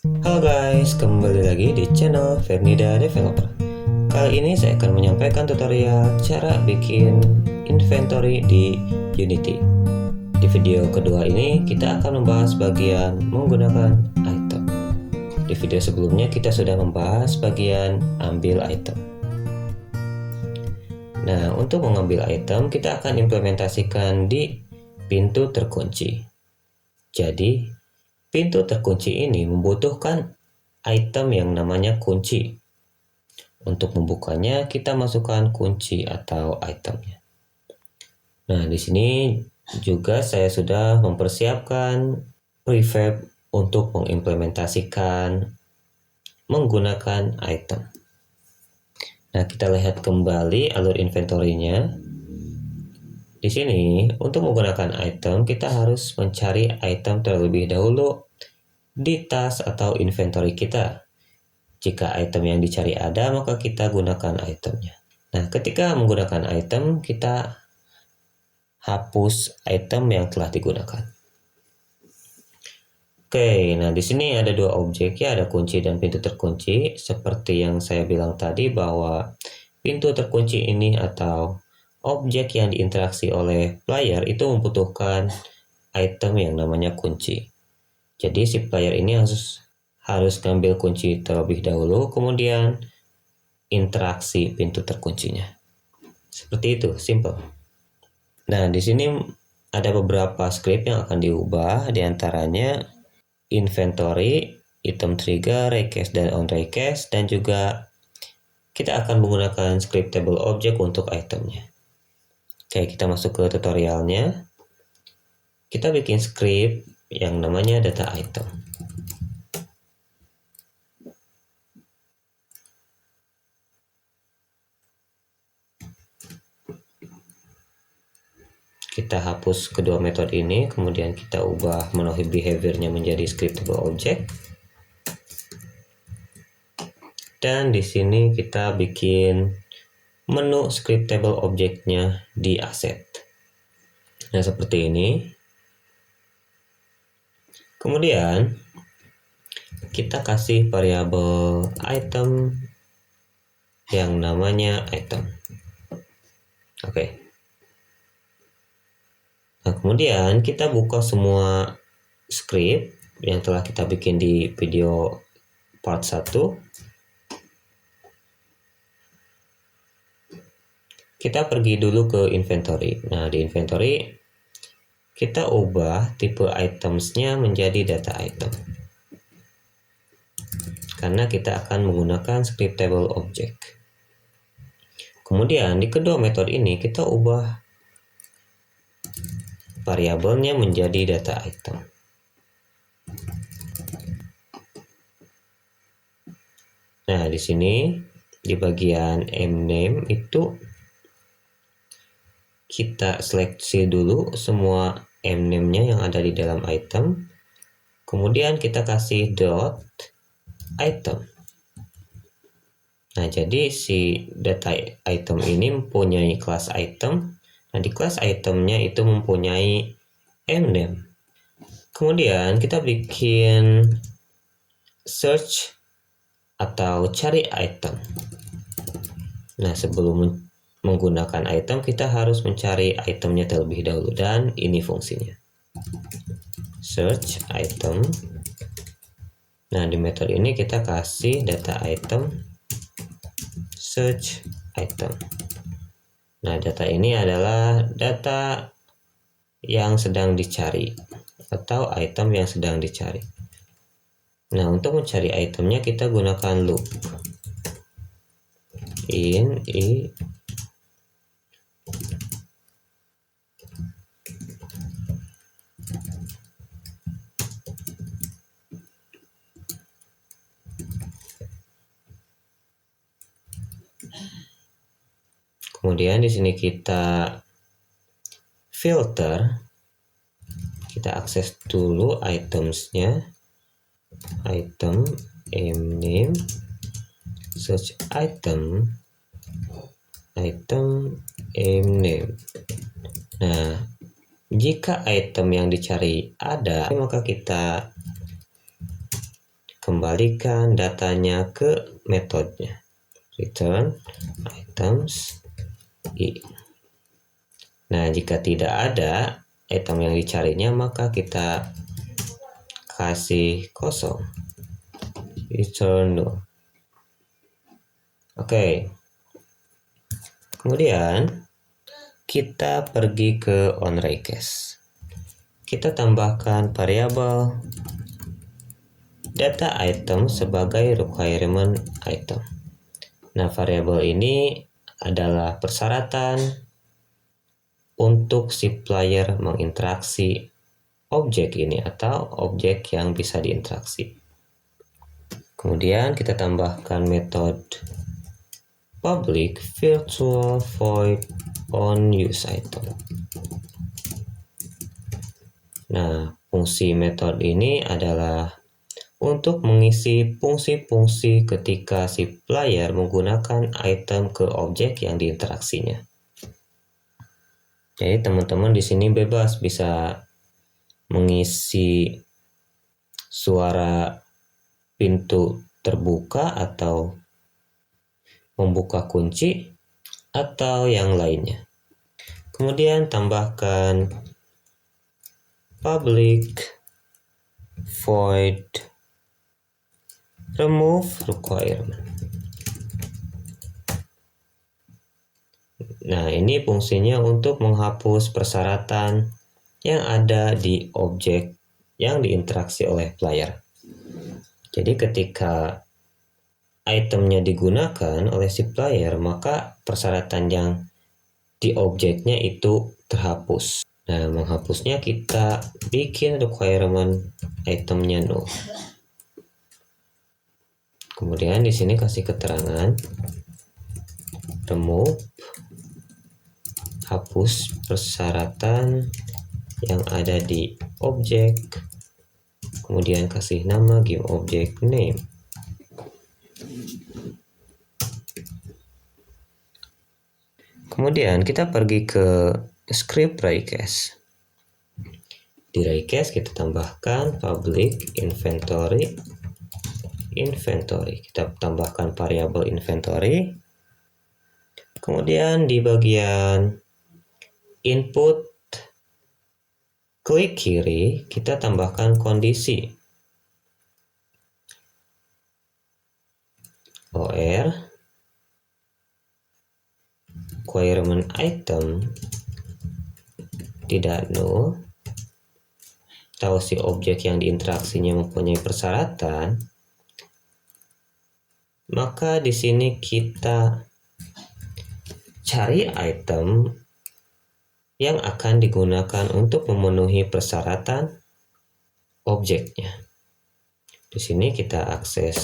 Halo guys, kembali lagi di channel Fernida Developer. Kali ini saya akan menyampaikan tutorial cara bikin inventory di Unity. Di video kedua ini kita akan membahas bagian menggunakan item. Di video sebelumnya kita sudah membahas bagian ambil item. Nah, untuk mengambil item kita akan implementasikan di pintu terkunci. Jadi pintu terkunci ini membutuhkan item yang namanya kunci. Untuk membukanya, kita masukkan kunci atau itemnya. Nah, di sini juga saya sudah mempersiapkan prefab untuk mengimplementasikan menggunakan item. Nah, kita lihat kembali alur inventory-nya. Di sini, untuk menggunakan item, kita harus mencari item terlebih dahulu di tas atau inventory kita. Jika item yang dicari ada, maka kita gunakan itemnya. Nah, ketika menggunakan item, kita hapus item yang telah digunakan. Oke, nah di sini ada dua objek ya, ada kunci dan pintu terkunci. Seperti yang saya bilang tadi bahwa pintu terkunci ini atau objek yang diinteraksi oleh player itu membutuhkan item yang namanya kunci. Jadi si player ini harus ngambil kunci terlebih dahulu, kemudian interaksi pintu terkuncinya. Seperti itu, simple. Nah, di sini ada beberapa script yang akan diubah, diantaranya inventory, item trigger, request dan on request, dan juga kita akan menggunakan script table object untuk itemnya. Oke, kita masuk ke tutorialnya. Kita bikin script yang namanya data item. Kita hapus kedua metode ini, kemudian kita ubah menu behavior-nya menjadi scriptable object. Dan di sini kita bikin menu scriptable object-nya di asset. Nah, seperti ini. Kemudian kita kasih variabel item yang namanya item. Oke. Nah, kemudian kita buka semua script yang telah kita bikin di video part 1. Kita pergi dulu ke inventory. Nah, di inventory kita ubah tipe itemsnya menjadi data item. Karena kita akan menggunakan scriptable object. Kemudian di kedua metode ini kita ubah variabelnya menjadi data item. Nah, di sini di bagian mname itu kita seleksi dulu semua mname-nya yang ada di dalam item. Kemudian kita kasih dot item. Nah, jadi si data item ini mempunyai kelas item. Nah, di kelas itemnya itu mempunyai mname. Kemudian kita bikin search atau cari item. Nah, sebelum menggunakan item kita harus mencari itemnya terlebih dahulu, dan ini fungsinya. Search item. Nah, di metode ini kita kasih data item search item. Nah, data ini adalah data yang sedang dicari atau item yang sedang dicari. Nah, untuk mencari itemnya kita gunakan loop in i. Kemudian di sini kita filter, kita akses dulu itemsnya, item mname search item mname. Nah, jika item yang dicari ada, maka kita kembalikan datanya ke metodenya. Return items i. Nah, jika tidak ada item yang dicarinya, maka kita kasih kosong. Return null. Oke. Kemudian kita pergi ke onRayCache. Kita tambahkan variabel data item sebagai requirement item. Nah, variabel ini adalah persyaratan untuk si player menginteraksi objek ini atau objek yang bisa diinteraksi. Kemudian kita tambahkan metode public virtual void onUseItem. Nah, fungsi metode ini adalah untuk mengisi fungsi-fungsi ketika si player menggunakan item ke objek yang diinteraksinya. Jadi teman-teman di sini bebas bisa mengisi suara pintu terbuka atau membuka kunci atau yang lainnya. Kemudian tambahkan public void remove requirement. Nah, ini fungsinya untuk menghapus persyaratan yang ada di objek yang diinteraksi oleh player. Jadi ketika itemnya digunakan oleh si player, maka persyaratan yang di objeknya itu terhapus. Nah, menghapusnya kita bikin requirement itemnya null. Kemudian di sini kasih keterangan remove, hapus persyaratan yang ada di objek. Kemudian kasih nama give object name. Kemudian kita pergi ke script RayCache. Di RayCache kita tambahkan public inventory. Kita tambahkan variabel inventory. Kemudian di bagian input klik kiri kita tambahkan kondisi OR requirement item tidak null atau si objek yang diinteraksinya mempunyai persyaratan, maka di sini kita cari item yang akan digunakan untuk memenuhi persyaratan objeknya. Di sini kita akses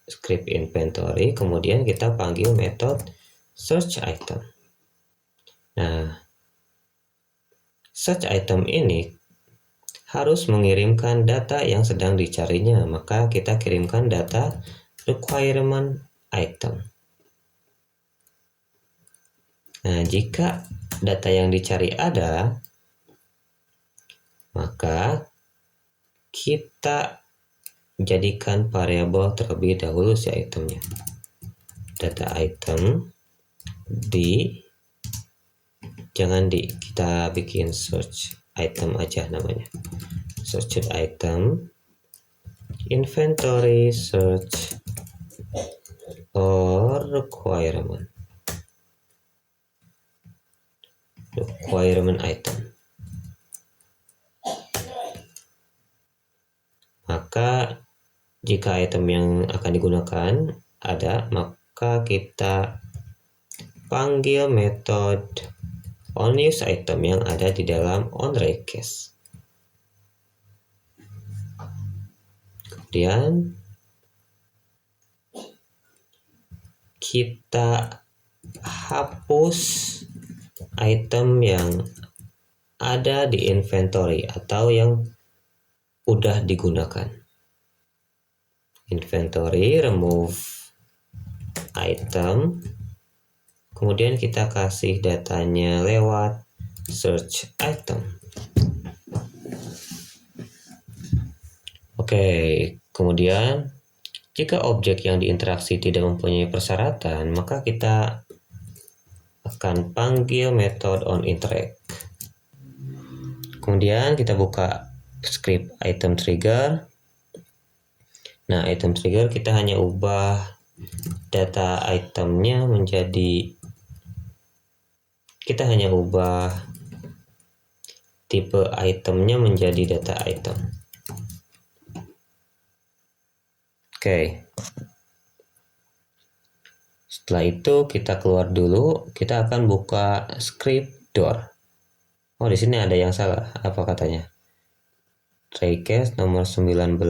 script inventory, kemudian kita panggil metode search item. Nah, search item ini harus mengirimkan data yang sedang dicarinya, maka kita kirimkan data requirement item. Nah, jika data yang dicari ada, maka kita jadikan variabel terlebih dahulu si itemnya. Data item kita bikin search item aja namanya. Search item inventory search or requirement item. Maka jika item yang akan digunakan ada, maka kita panggil metode onUseItem yang ada di dalam onRayCache. Kemudian kita hapus item yang ada di inventory atau yang udah digunakan. Inventory remove item, kemudian kita kasih datanya lewat search item. Oke, kemudian Jika objek yang diinteraksi tidak mempunyai persyaratan, maka kita akan panggil metode onInteract. Kemudian kita buka script item trigger. Nah, item trigger kita hanya ubah data itemnya menjadi, kita hanya ubah tipe itemnya menjadi data item. Oke. Setelah itu kita keluar dulu, kita akan buka script door. Oh, di sini ada yang salah. Apa katanya? Try case nomor 19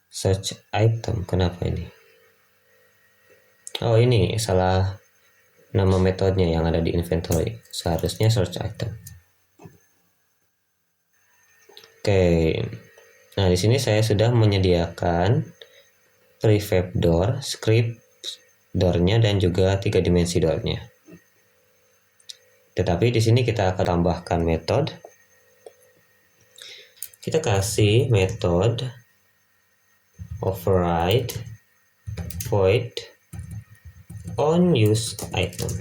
search item. Kenapa ini? Oh, ini salah nama metodenya yang ada di inventory. Seharusnya search item. Oke. Nah, di sini saya sudah menyediakan prefab door, script door-nya dan juga 3 dimensi door-nya. Tetapi di sini kita akan tambahkan metode. Kita kasih metode override void onUseItem.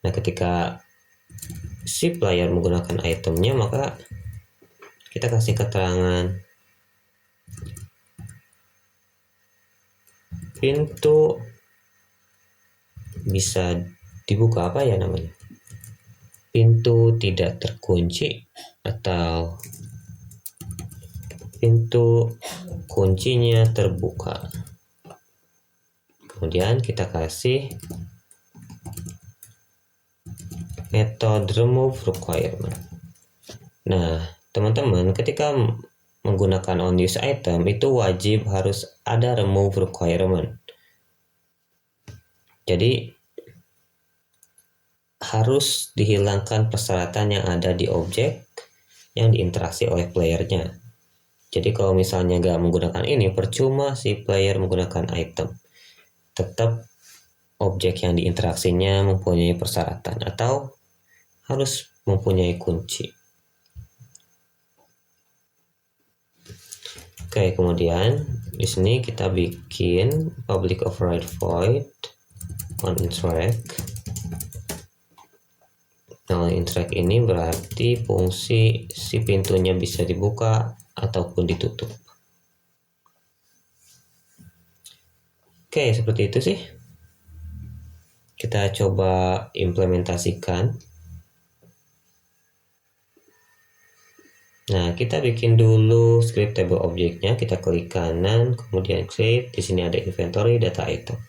Nah, ketika si player menggunakan itemnya, maka kita kasih keterangan pintu bisa dibuka, apa ya namanya, pintu tidak terkunci atau pintu kuncinya terbuka. Kemudian kita kasih metode remove requirement. Nah, teman-teman, ketika menggunakan onUseItem itu wajib harus ada remove requirement. Jadi harus dihilangkan persyaratan yang ada di objek yang diinteraksi oleh playernya. Jadi kalau misalnya nggak menggunakan ini, percuma si player menggunakan item. Tetap objek yang diinteraksinya mempunyai persyaratan atau harus mempunyai kunci. Oke, kemudian di sini kita bikin public override void onInteract. Nah, interact ini berarti fungsi si pintunya bisa dibuka ataupun ditutup. Oke, seperti itu sih. Kita coba implementasikan. Nah, kita bikin dulu script table objeknya. Kita klik kanan, kemudian create. Di sini ada inventory data item.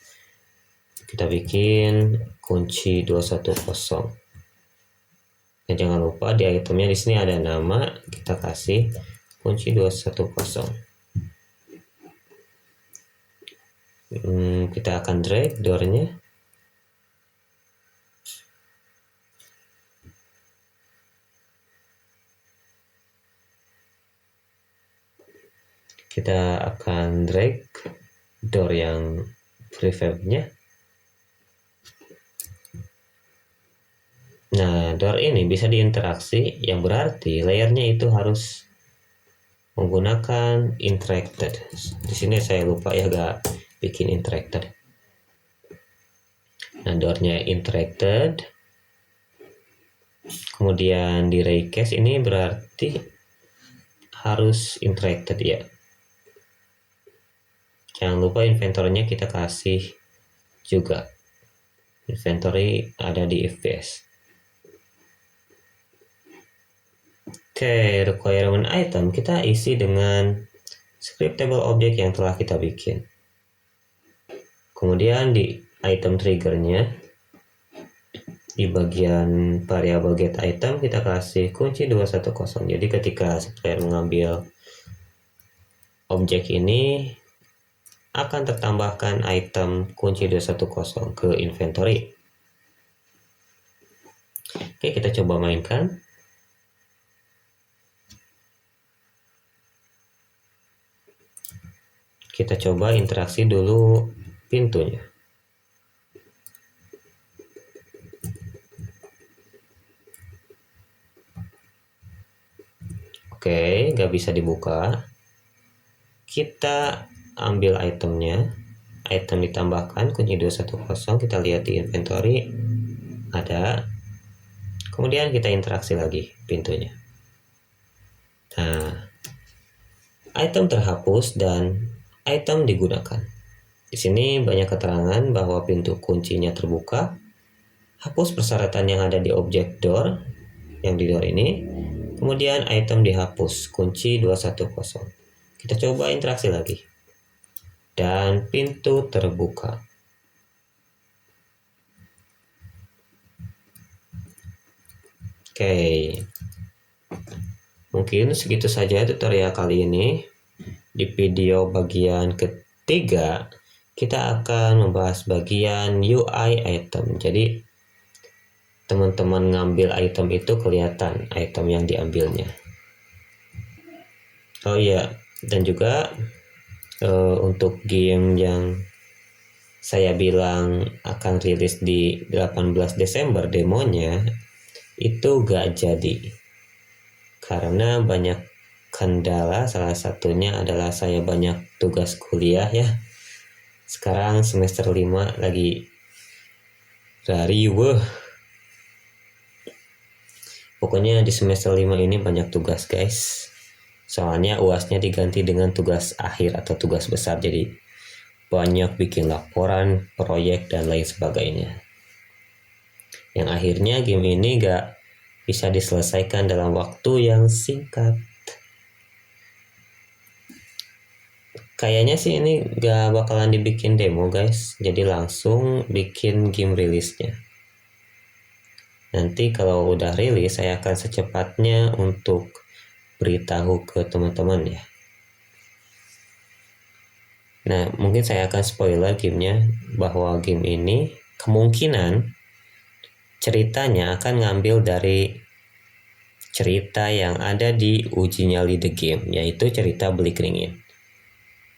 Kita bikin kunci 210. Dan jangan lupa di itemnya di sini ada nama, kita kasih kunci 210. Kita akan drag door-nya. Kita akan drag door yang prefab-nya. Nah, door ini bisa diinteraksi, yang berarti layernya itu harus menggunakan interacted. Di sini saya lupa ya gak bikin interacted. Nah, door-nya interacted. Kemudian di raycase ini berarti harus interacted ya. Jangan lupa inventory-nya kita kasih juga. Inventory ada di if-base. Oke, requirement item kita isi dengan script table object yang telah kita bikin. Kemudian di item triggernya, di bagian variable get item kita kasih kunci 210. Jadi ketika player mengambil objek ini, akan tertambahkan item kunci 210 ke inventory. Oke, kita coba mainkan. Kita coba interaksi dulu pintunya. Oke, nggak bisa dibuka. kita ambil itemnya, item ditambahkan kunci 210, kita lihat di inventory ada, kemudian kita interaksi lagi pintunya. Nah, item terhapus dan item digunakan. Di sini banyak keterangan bahwa pintu kuncinya terbuka, hapus persyaratan yang ada di objek door, yang di door ini, kemudian item dihapus, kunci 210. Kita coba interaksi lagi. Dan pintu terbuka. Oke. Mungkin segitu saja tutorial kali ini. Di video bagian ketiga, kita akan membahas bagian UI item. Jadi, teman-teman ngambil item itu kelihatan item yang diambilnya. Oh iya, dan juga untuk game yang saya bilang akan rilis di 18 Desember demonya itu gak jadi karena banyak kendala. Salah satunya adalah saya banyak tugas kuliah ya. Sekarang semester 5 lagi riweuh. Pokoknya di semester 5 ini banyak tugas guys. Soalnya UASnya diganti dengan tugas akhir atau tugas besar, jadi banyak bikin laporan, proyek, dan lain sebagainya. Yang akhirnya game ini gak bisa diselesaikan dalam waktu yang singkat. Kayaknya sih ini gak bakalan dibikin demo guys, jadi langsung bikin game rilisnya. Nanti kalau udah rilis saya akan secepatnya untuk beritahu ke teman-teman ya. Nah, mungkin saya akan spoiler gamenya, bahwa game ini kemungkinan ceritanya akan ngambil dari cerita yang ada di uji nyali The Game, yaitu cerita Bleak Ringin.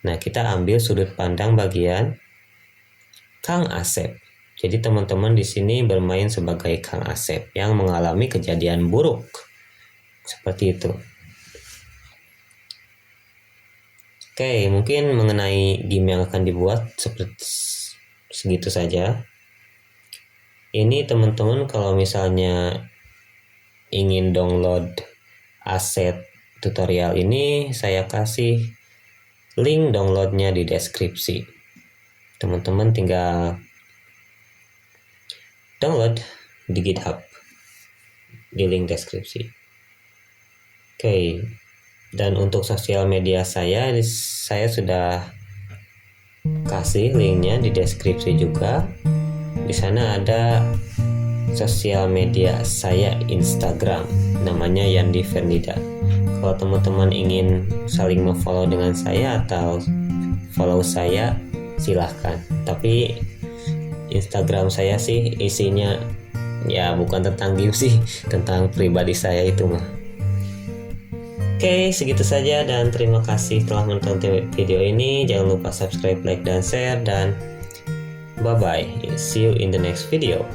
Nah, kita ambil sudut pandang bagian Kang Asep. Jadi teman-teman di sini bermain sebagai Kang Asep yang mengalami kejadian buruk. Seperti itu. Oke, mungkin mengenai game yang akan dibuat seperti segitu saja. Ini teman-teman kalau misalnya ingin download aset tutorial ini, saya kasih link downloadnya di deskripsi. Teman-teman tinggal download di GitHub di link deskripsi. Oke. Dan untuk sosial media saya sudah kasih linknya di deskripsi juga. Di sana ada sosial media saya Instagram, namanya Yandi Fernida. Kalau teman-teman ingin saling memfollow dengan saya atau follow saya, silahkan. Tapi Instagram saya sih isinya ya bukan tentang game sih, tentang pribadi saya itu mah. Oke, segitu saja dan terima kasih telah menonton video ini. Jangan lupa subscribe, like, dan share, dan bye-bye. See you in the next video.